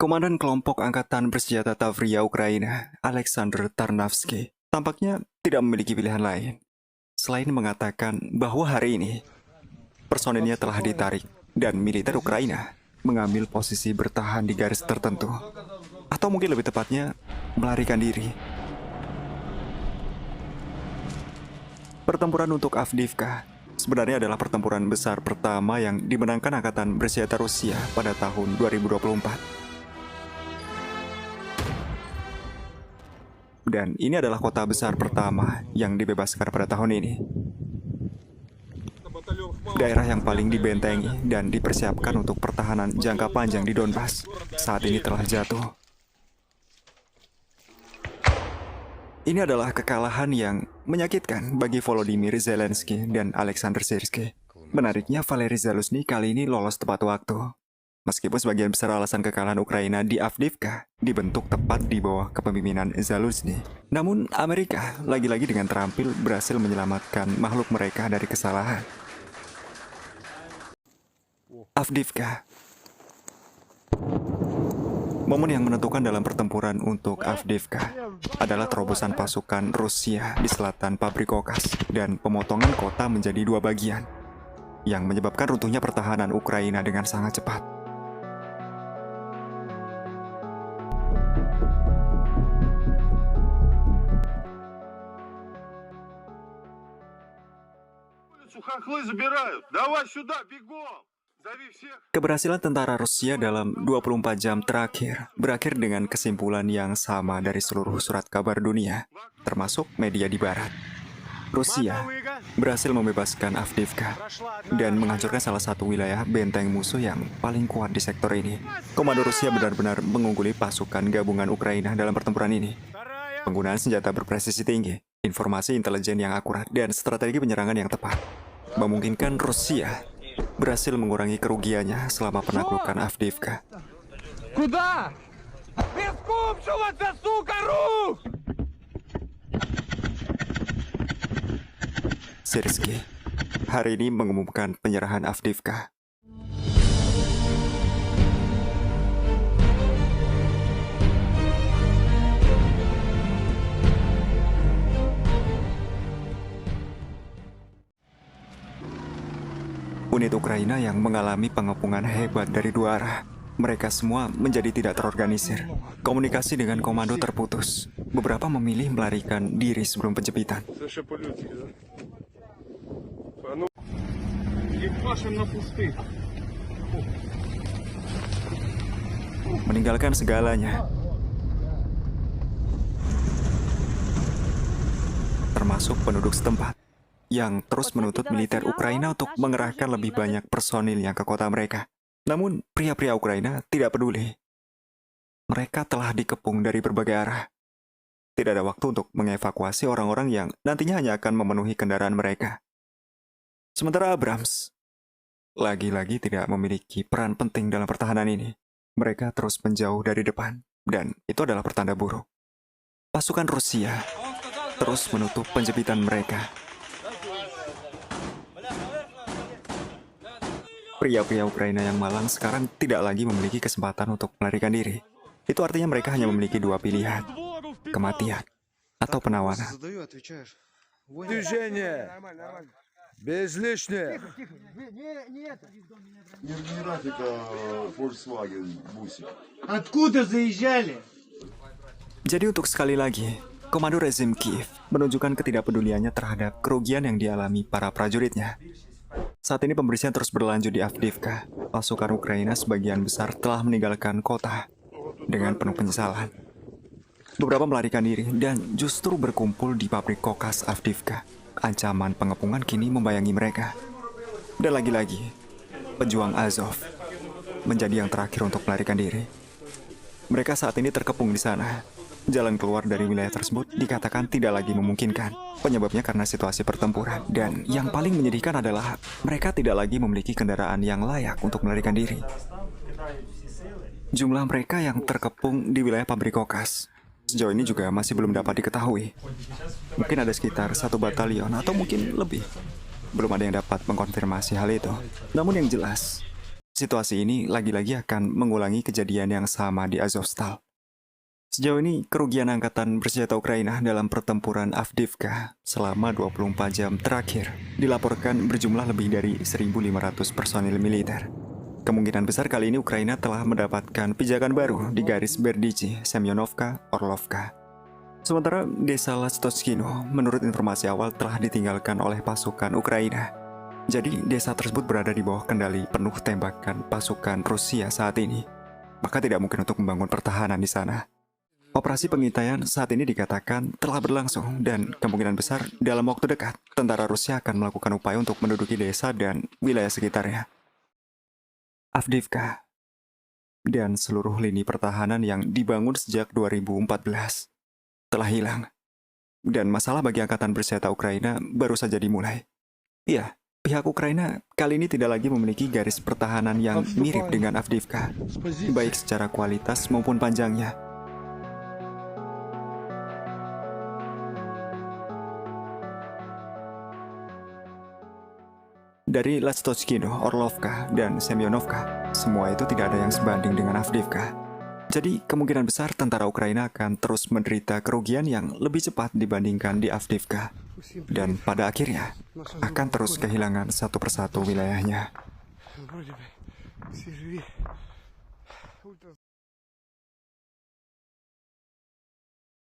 Komandan kelompok angkatan bersenjata Tavria Ukraina, Alexander Tarnavsky, tampaknya tidak memiliki pilihan lain selain mengatakan bahwa hari ini personilnya telah ditarik dan militer Ukraina mengambil posisi bertahan di garis tertentu, atau mungkin lebih tepatnya melarikan diri. Pertempuran untuk Avdiivka sebenarnya adalah pertempuran besar pertama yang dimenangkan angkatan bersenjata Rusia pada tahun 2024. Dan ini adalah kota besar pertama yang dibebaskan pada tahun ini. Daerah yang paling dibentengi dan dipersiapkan untuk pertahanan jangka panjang di Donbas saat ini telah jatuh. Ini adalah kekalahan yang menyakitkan bagi Volodymyr Zelensky dan Alexander Syrskyi. Menariknya, Valery Zaluzhny kali ini lolos tepat waktu. Meskipun sebagian besar alasan kekalahan Ukraina di Avdiivka dibentuk tepat di bawah kepemimpinan Zaluzhny. Namun, Amerika lagi-lagi dengan terampil berhasil menyelamatkan makhluk mereka dari kesalahan. Avdiivka. Momen yang menentukan dalam pertempuran untuk Avdiivka adalah terobosan pasukan Rusia di selatan Pabrikokas dan pemotongan kota menjadi dua bagian, yang menyebabkan runtuhnya pertahanan Ukraina dengan sangat cepat. Keberhasilan tentara Rusia dalam 24 jam terakhir berakhir dengan kesimpulan yang sama dari seluruh surat kabar dunia, termasuk media di barat. Rusia berhasil membebaskan Avdiivka dan menghancurkan salah satu wilayah benteng musuh yang paling kuat di sektor ini. Komando Rusia benar-benar mengungguli pasukan gabungan Ukraina dalam pertempuran ini. Penggunaan senjata berpresisi tinggi, informasi intelijen yang akurat, dan strategi penyerangan yang tepat memungkinkan Rusia berhasil mengurangi kerugiannya selama penaklukan Avdiivka. Куда? Бескупчиваться, сука, рух! Syrskyi hari ini mengumumkan penyerahan Avdiivka. Unit Ukraina yang mengalami pengepungan hebat dari dua arah. Mereka semua menjadi tidak terorganisir. Komunikasi dengan komando terputus. Beberapa memilih melarikan diri sebelum penjepitan. Meninggalkan segalanya, termasuk penduduk setempat, yang terus menuntut militer Ukraina untuk mengerahkan lebih banyak personilnya ke kota mereka. Namun, pria-pria Ukraina tidak peduli. Mereka telah dikepung dari berbagai arah. Tidak ada waktu untuk mengevakuasi orang-orang yang nantinya hanya akan memenuhi kendaraan mereka. Sementara Abrams lagi-lagi tidak memiliki peran penting dalam pertahanan ini. Mereka terus menjauh dari depan, dan itu adalah pertanda buruk. Pasukan Rusia terus menutup penjepitan mereka. Pria-pria Ukraina yang malang sekarang tidak lagi memiliki kesempatan untuk melarikan diri. Itu artinya mereka hanya memiliki dua pilihan, kematian atau penawanan. Без лишнего. Откуда заезжали? Jadi untuk sekali lagi, komando rezim Kiev menunjukkan ketidakpeduliannya terhadap kerugian yang dialami para prajuritnya. Saat ini pembersihan terus berlanjut di Avdiivka. Pasukan Ukraina sebagian besar telah meninggalkan kota dengan penuh penyesalan. Beberapa melarikan diri dan justru berkumpul di pabrik kokas Avdiivka. Ancaman pengepungan kini membayangi mereka. Dan lagi-lagi, pejuang Azov menjadi yang terakhir untuk melarikan diri. Mereka saat ini terkepung di sana. Jalan keluar dari wilayah tersebut dikatakan tidak lagi memungkinkan. Penyebabnya karena situasi pertempuran. Dan yang paling menyedihkan adalah mereka tidak lagi memiliki kendaraan yang layak untuk melarikan diri. Jumlah mereka yang terkepung di wilayah pabrik kokas sejauh ini juga masih belum dapat diketahui. Mungkin ada sekitar 1 batalion atau mungkin lebih. Belum ada yang dapat mengkonfirmasi hal itu. Namun yang jelas, situasi ini lagi-lagi akan mengulangi kejadian yang sama di Azovstal. Sejauh ini, kerugian Angkatan Bersenjata Ukraina dalam pertempuran Avdiivka selama 24 jam terakhir dilaporkan berjumlah lebih dari 1.500 personil militer. Kemungkinan besar kali ini Ukraina telah mendapatkan pijakan baru di garis Berdichi, Semyonovka, Orlovka. Sementara desa Lastochkino, menurut informasi awal telah ditinggalkan oleh pasukan Ukraina. Jadi, desa tersebut berada di bawah kendali penuh tembakan pasukan Rusia saat ini. Maka tidak mungkin untuk membangun pertahanan di sana. Operasi pengintaian saat ini dikatakan telah berlangsung dan kemungkinan besar dalam waktu dekat, tentara Rusia akan melakukan upaya untuk menduduki desa dan wilayah sekitarnya. Avdiivka dan seluruh lini pertahanan yang dibangun sejak 2014 telah hilang. Dan masalah bagi Angkatan Bersenjata Ukraina baru saja dimulai. Iya, pihak Ukraina kali ini tidak lagi memiliki garis pertahanan yang mirip dengan Avdiivka, baik secara kualitas maupun panjangnya. Dari Lastochkino, Orlovka, dan Semyonovka, semua itu tidak ada yang sebanding dengan Avdiivka. Jadi, kemungkinan besar tentara Ukraina akan terus menderita kerugian yang lebih cepat dibandingkan di Avdiivka. Dan pada akhirnya, akan terus kehilangan satu persatu wilayahnya.